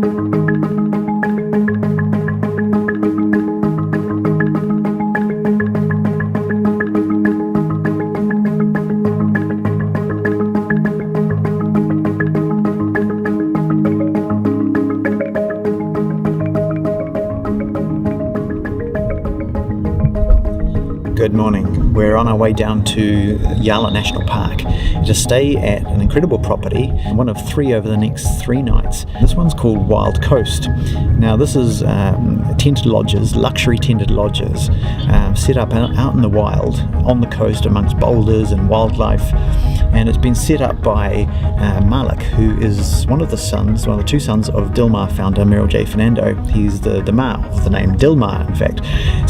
Good morning. We're on our way down to Yala National Park to stay at an incredible property, one of 3 over the next 3 nights. This one's called Wild Coast. Now this is tented lodges, luxury tented lodges, set up out in the wild on the coast amongst boulders and wildlife. And it's been set up by Malik, who is one of the 2 sons of Dilmar founder Merrill J. Fernando. He's the Ma of the name Dilmar, in fact.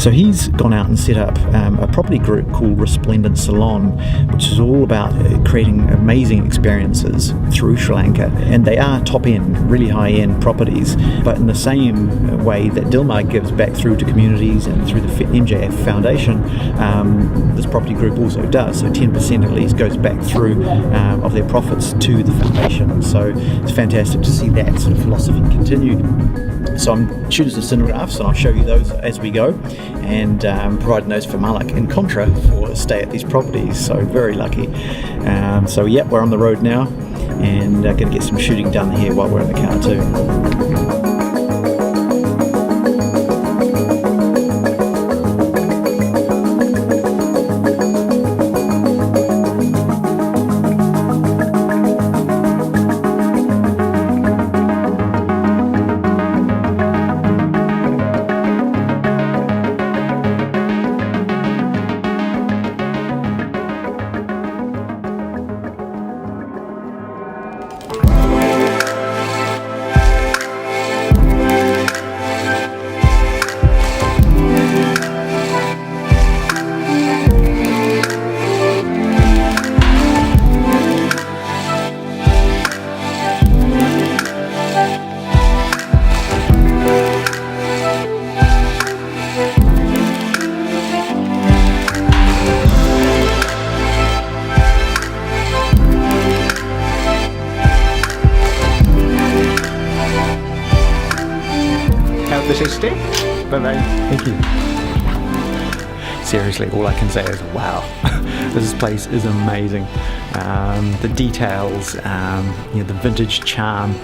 So he's gone out and set up a property group called Resplendent Ceylon, which is all about creating amazing experiences through Sri Lanka. And they are top-end, really high-end properties, but in the same way that Dilmar gives back through to communities and through the MJF Foundation, this property group also does. So 10% at least goes back through of their profits to the foundation. So it's fantastic to see that sort of philosophy continue. So I'm shooting some cinemagraphs and I'll show you those as we go, and providing those for Malik in contra for a stay at these properties. So very lucky. So yeah, we're on the road now and going to get some shooting done here while we're in the car too. Bye-bye. Thank you. Seriously, all I can say is wow. This place is amazing. The details, the vintage charm,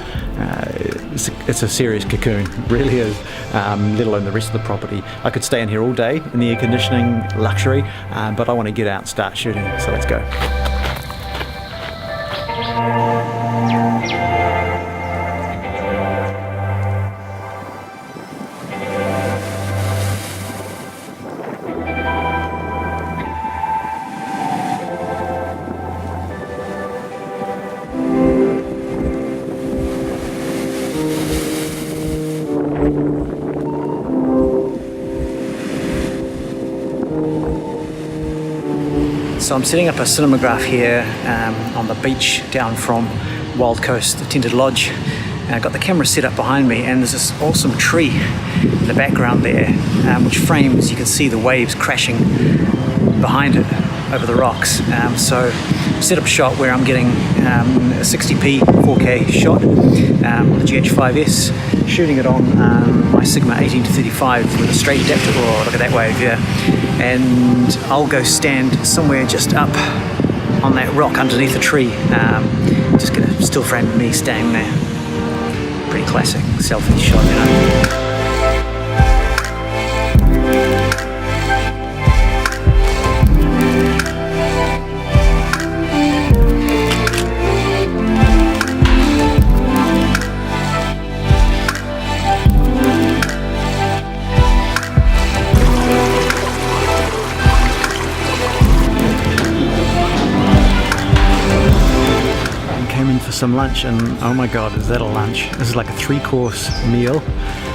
it's a serious cocoon, really is, let alone the rest of the property. I could stay in here all day in the air conditioning luxury, but I want to get out and start shooting, so let's go. So I'm setting up a cinemagraph here on the beach down from Wild Coast, the tented lodge. I've got the camera set up behind me, and there's this awesome tree in the background there, which frames, you can see the waves crashing behind it over the rocks. So set up a shot where I'm getting a 60p 4K shot on the GH5S, shooting it on my Sigma 18-35 with a straight adapter. Oh, look at that wave, yeah. And I'll go stand somewhere just up on that rock underneath a tree. Just get a still frame of me standing there. Pretty classic selfie shot, you know. Some lunch, and oh my god, is that a lunch. This is like a 3-course meal.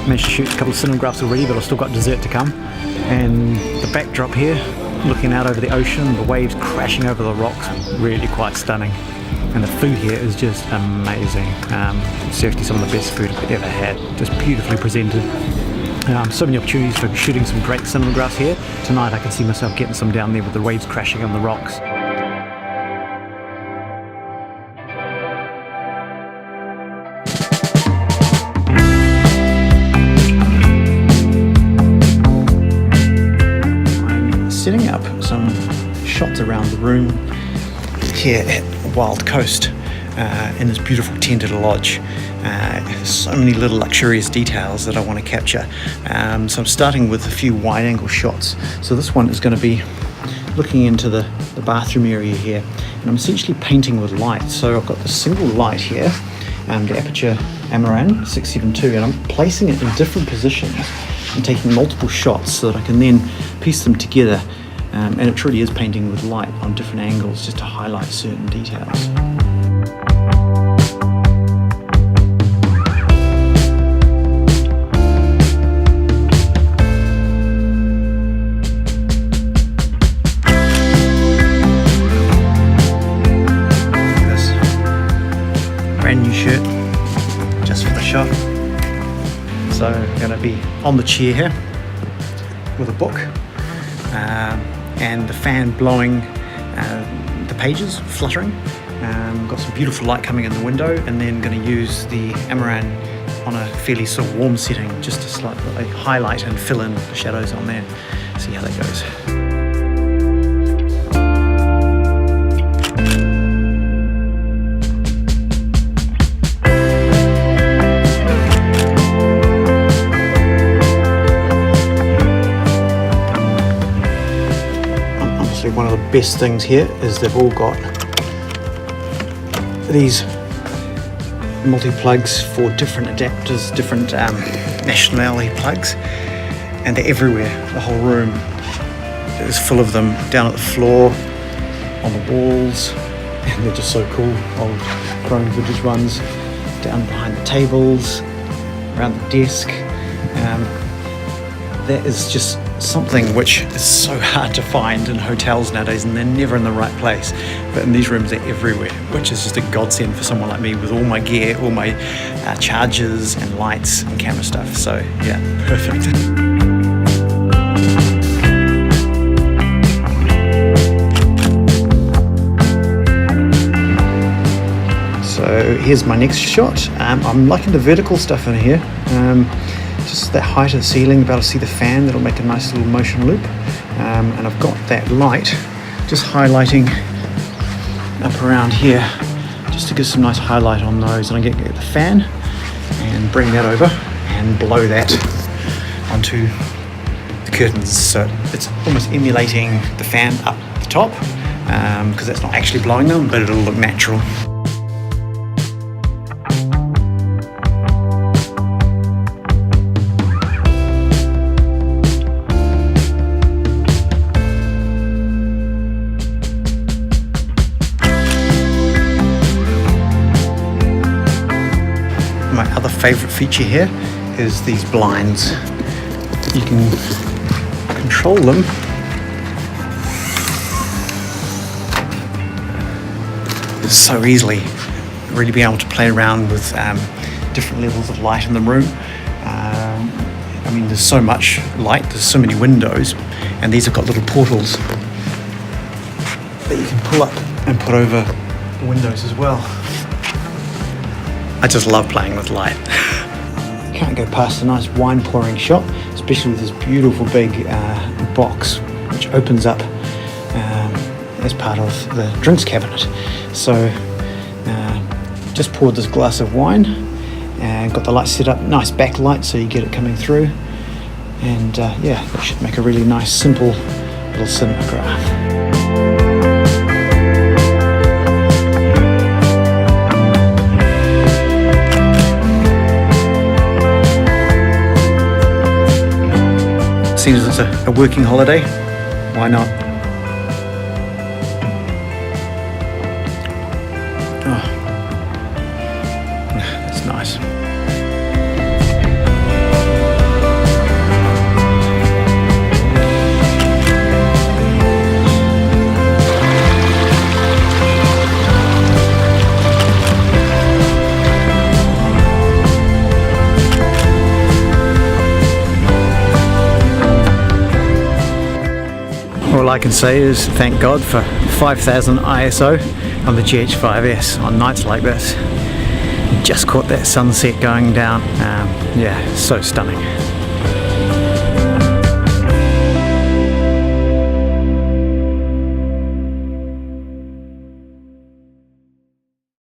Managed to shoot a couple of cinemagraphs already, but I've still got dessert to come. And the backdrop here, looking out over the ocean, the waves crashing over the rocks, really quite stunning. And the food here is just amazing. Seriously, some of the best food I've ever had. Just beautifully presented. So many opportunities for shooting some great cinemagraphs here. Tonight I can see myself getting some down there with the waves crashing on the rocks. shots around the room here at Wild Coast in this beautiful tented lodge. So many little luxurious details that I want to capture. So I'm starting with a few wide angle shots. So this one is going to be looking into the bathroom area here, and I'm essentially painting with light. So I've got this single light here, the Aputure Amaran 672, and I'm placing it in different positions and taking multiple shots so that I can then piece them together, and it truly is painting with light on different angles just to highlight certain details. Brand new shirt just for the shot. So I'm going to be on the chair here with a book and the fan blowing the pages, fluttering. Got some beautiful light coming in the window, and then going to use the Amaran on a fairly sort of warm setting just to slightly highlight and fill in the shadows on there. See how that goes. One of the best things here is they've all got these multi-plugs for different adapters, different nationality plugs, and they're everywhere. The whole room is full of them, down at the floor, on the walls, and they're just so cool. Old chrome vintage ones, down behind the tables, around the desk. That is just something which is so hard to find in hotels nowadays, and they're never in the right place. But in these rooms, they're everywhere, which is just a godsend for someone like me with all my gear, all my chargers and lights and camera stuff. So yeah, perfect. So here's my next shot. I'm liking the vertical stuff in here. Just that height of the ceiling, be able to see the fan, that'll make a nice little motion loop. And I've got that light just highlighting up around here, just to give some nice highlight on those. And I get the fan and bring that over and blow that onto the curtains. So it's almost emulating the fan up the top, because that's not actually blowing them, but it'll look natural. My other favourite feature here is these blinds. You can control them so easily, really being able to play around with different levels of light in the room. I mean, there's so much light, there's so many windows, and these have got little portals that you can pull up and put over the windows as well. I just love playing with light. Can't go past a nice wine pouring shot, especially with this beautiful big box which opens up as part of the drinks cabinet. So just poured this glass of wine and got the light set up, nice backlight so you get it coming through, and yeah, that should make a really nice simple little cinematograph. Seeing as it's a working holiday, why not? Oh, that's nice. All I can say is thank God for 5000 ISO on the GH5S on nights like this. Just caught that sunset going down. Yeah, so stunning.